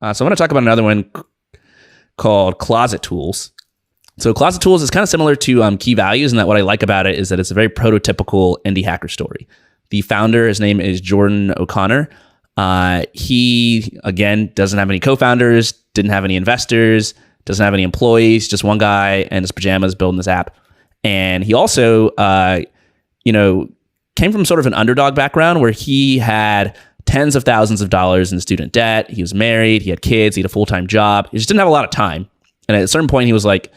So I'm going to talk about another one called Closet Tools. So Closet Tools is kind of similar to Key Values, and that what I like about it is that it's a very prototypical indie hacker story. The founder, his name is Jordan O'Connor. He, again, doesn't have any co-founders, didn't have any investors, doesn't have any employees, just one guy in his pajamas building this app. And he also, came from sort of an underdog background where he had tens of thousands of dollars in student debt. He was married, he had kids, he had a full-time job. He just didn't have a lot of time. And at a certain point, he was like,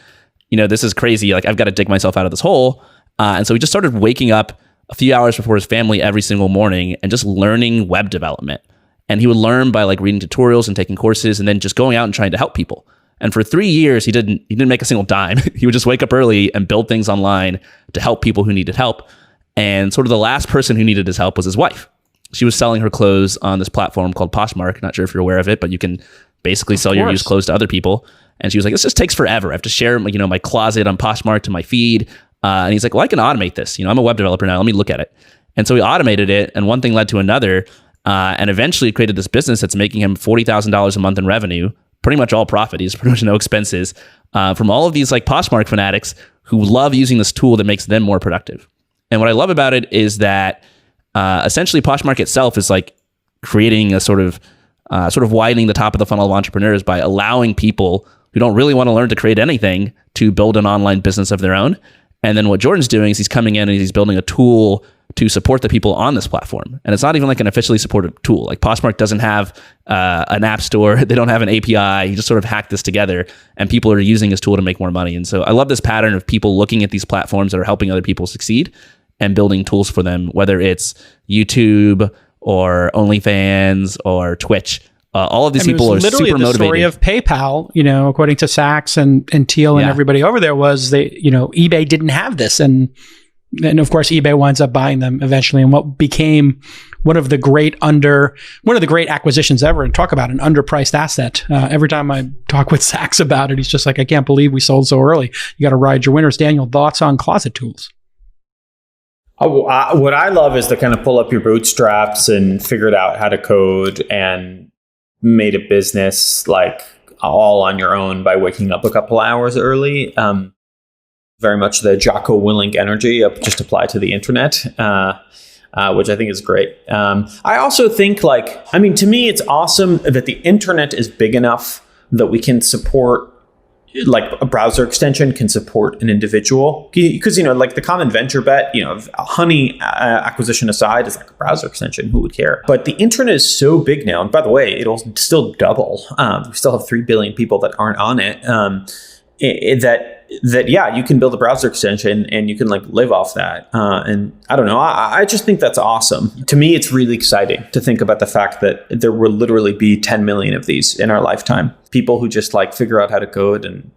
this is crazy. Like, I've got to dig myself out of this hole. And so he just started waking up a few hours before his family every single morning and just learning web development. And he would learn by like reading tutorials and taking courses and then just going out and trying to help people. And for 3 years, he didn't make a single dime. He would just wake up early and build things online to help people who needed help. And sort of the last person who needed his help was his wife. She was selling her clothes on this platform called Poshmark. Not sure if you're aware of it, but you can basically sell your used clothes to other people. And she was like, this just takes forever. I have to share my closet on Poshmark to my feed. And he's like, well, I can automate this. I'm a web developer now. Let me look at it. And so he automated it, and one thing led to another. And eventually created this business that's making him $40,000 a month in revenue, pretty much all profit. He has pretty much no expenses from all of these like Poshmark fanatics who love using this tool that makes them more productive. And what I love about it is that essentially Poshmark itself is like creating a sort of widening the top of the funnel of entrepreneurs by allowing people who don't really want to learn to create anything to build an online business of their own. And then what Jordan's doing is he's coming in and he's building a tool to support the people on this platform. And it's not even like an officially supported tool. Like Poshmark doesn't have an app store. They don't have an API. He just sort of hacked this together and people are using his tool to make more money. And so I love this pattern of people looking at these platforms that are helping other people succeed and building tools for them, whether it's YouTube or OnlyFans or Twitch. All of these people are super motivated. The story of PayPal, according to Sachs and Thiel and everybody over there was eBay didn't have this. And of course, eBay winds up buying them eventually. And what became one of the great acquisitions ever, and talk about an underpriced asset. Every time I talk with Sachs about it, he's just like, I can't believe we sold so early. You got to ride your winners. Daniel, thoughts on Closet Tools? What I love is to kind of pull up your bootstraps and figured out how to code and made a business like all on your own by waking up a couple hours early. Very much the Jocko Willink energy of just apply to the internet, which I think is great. I also think to me, it's awesome that the internet is big enough that we can support, like a browser extension can support an individual. Because, like the common venture bet, Honey acquisition aside is like a browser extension. Who would care? But the internet is so big now. And by the way, it'll still double. We still have 3 billion people that aren't on it. You can build a browser extension and you can live off that. And I don't know, I just think that's awesome. To me, it's really exciting to think about the fact that there will literally be 10 million of these in our lifetime. People who just figure out how to code, and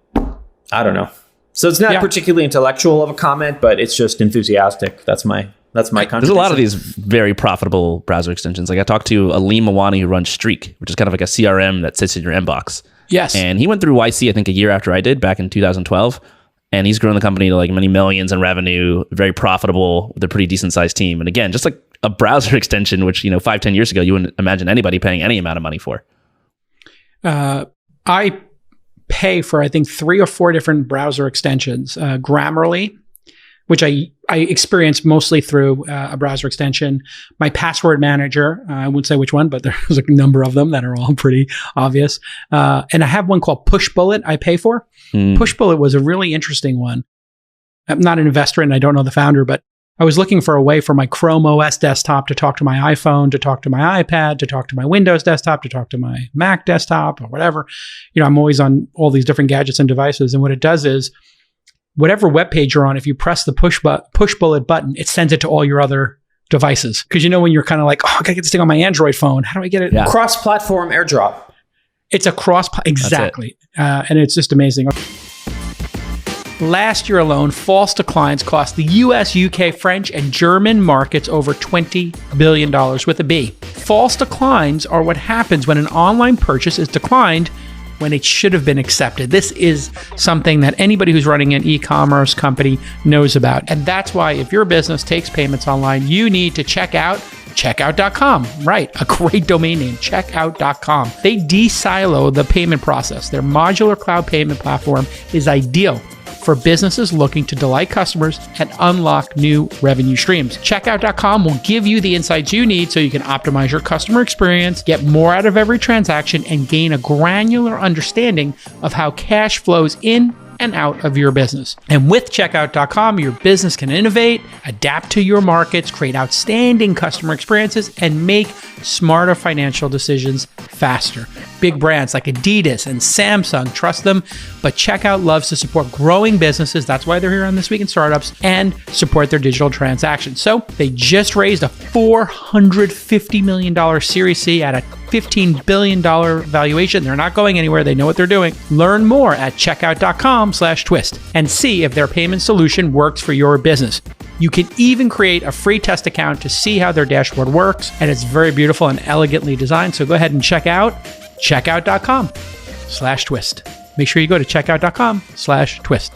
I don't know. So it's not particularly intellectual of a comment, but it's just enthusiastic. That's my contribution. There's a lot of these very profitable browser extensions. Like I talked to Aleem Mawani who runs Streak, which is kind of like a CRM that sits in your inbox. Yes. And he went through YC, I think, a year after I did, back in 2012. And he's grown the company to many millions in revenue, very profitable, with a pretty decent sized team. And again, just like a browser extension, which, 5-10 years ago, you wouldn't imagine anybody paying any amount of money for. I pay for, I think, 3 or 4 different browser extensions. Grammarly, which I experienced mostly through a browser extension. My password manager, I wouldn't say which one, but there's a number of them that are all pretty obvious. And I have one called Pushbullet I pay for. Pushbullet was a really interesting one. I'm not an investor and I don't know the founder, but I was looking for a way for my Chrome OS desktop to talk to my iPhone, to talk to my iPad, to talk to my Windows desktop, to talk to my Mac desktop or whatever. I'm always on all these different gadgets and devices. And what it does is, whatever web page you're on, if you press the Pushbullet button, it sends it to all your other devices. Because when you're kind of like, I gotta get this thing on my Android phone. How do I get it? Yeah. Cross-platform AirDrop. It's a exactly. And it's just amazing. Last year alone, false declines cost the US, UK, French, and German markets over $20 billion with a B. False declines are what happens when an online purchase is declined when it should have been accepted. This is something that anybody who's running an e-commerce company knows about. And that's why if your business takes payments online, you need to check out Checkout.com. Right, a great domain name, checkout.com. They de-silo the payment process. Their modular cloud payment platform is ideal for businesses looking to delight customers and unlock new revenue streams. Checkout.com will give you the insights you need so you can optimize your customer experience, get more out of every transaction, and gain a granular understanding of how cash flows in and out of your business. And with Checkout.com, your business can innovate, adapt to your markets, create outstanding customer experiences, and make smarter financial decisions faster. Big brands like Adidas and Samsung trust them, but Checkout loves to support growing businesses. That's why they're here on This Week in Startups, and support their digital transactions. So they just raised a $450 million Series C at a $15 billion valuation. They're not going anywhere. They know what they're doing. Learn more at checkout.com/twist and see if their payment solution works for your business. You can even create a free test account to see how their dashboard works, and it's very beautiful and elegantly designed. So go ahead and check out checkout.com/twist. Make sure you go to checkout.com/twist.